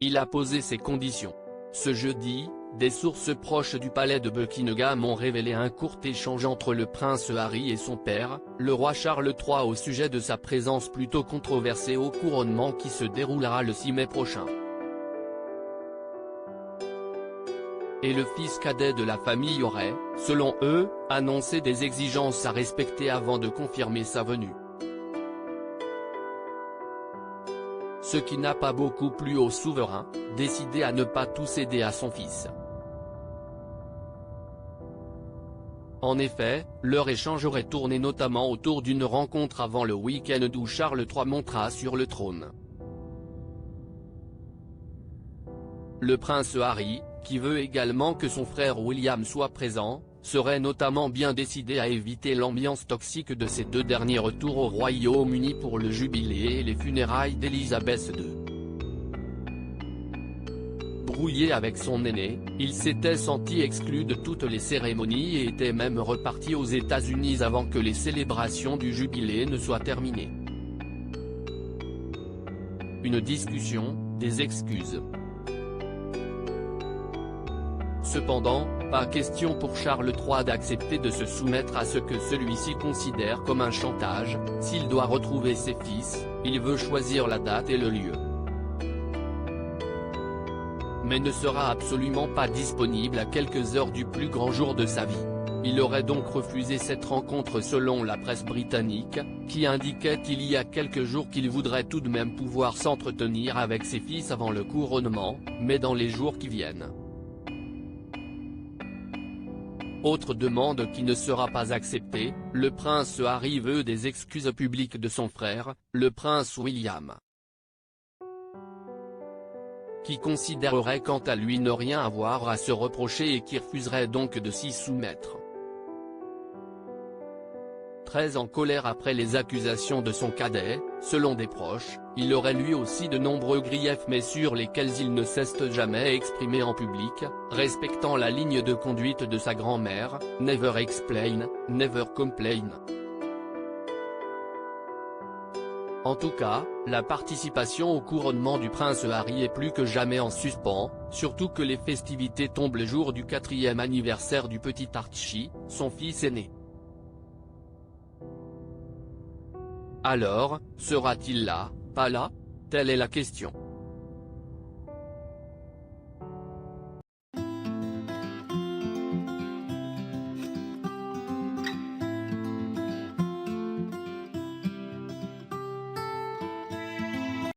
Il a posé ses conditions. Ce jeudi, des sources proches du palais de Buckingham ont révélé un court échange entre le prince Harry et son père, le roi Charles III au sujet de sa présence plutôt controversée au couronnement qui se déroulera le 6 mai prochain. Et le fils cadet de la famille aurait, selon eux, annoncé des exigences à respecter avant de confirmer sa venue. Ce qui n'a pas beaucoup plu au souverain, décidé à ne pas tout céder à son fils. En effet, leur échange aurait tourné notamment autour d'une rencontre avant le week-end où Charles III montera sur le trône. Le prince Harry, qui veut également que son frère William soit présent, serait notamment bien décidé à éviter l'ambiance toxique de ces deux derniers retours au Royaume-Uni pour le jubilé et les funérailles d'Élisabeth II. Brouillé avec son aîné, il s'était senti exclu de toutes les cérémonies et était même reparti aux États-Unis avant que les célébrations du jubilé ne soient terminées. Une discussion, des excuses. Cependant, pas question pour Charles III d'accepter de se soumettre à ce que celui-ci considère comme un chantage. S'il doit retrouver ses fils, il veut choisir la date et le lieu. Mais ne sera absolument pas disponible à quelques heures du plus grand jour de sa vie. Il aurait donc refusé cette rencontre selon la presse britannique, qui indiquait il y a quelques jours qu'il voudrait tout de même pouvoir s'entretenir avec ses fils avant le couronnement, mais dans les jours qui viennent. Autre demande qui ne sera pas acceptée, le prince Harry veut des excuses publiques de son frère, le prince William, qui considérerait quant à lui ne rien avoir à se reprocher et qui refuserait donc de s'y soumettre. Très en colère après les accusations de son cadet, selon des proches, il aurait lui aussi de nombreux griefs mais sur lesquels il ne cesse jamais exprimé en public, respectant la ligne de conduite de sa grand-mère, never explain, never complain. En tout cas, la participation au couronnement du prince Harry est plus que jamais en suspens, surtout que les festivités tombent le jour du 4e anniversaire du petit Archie, son fils aîné. Alors, sera-t-il là, pas là? Telle est la question.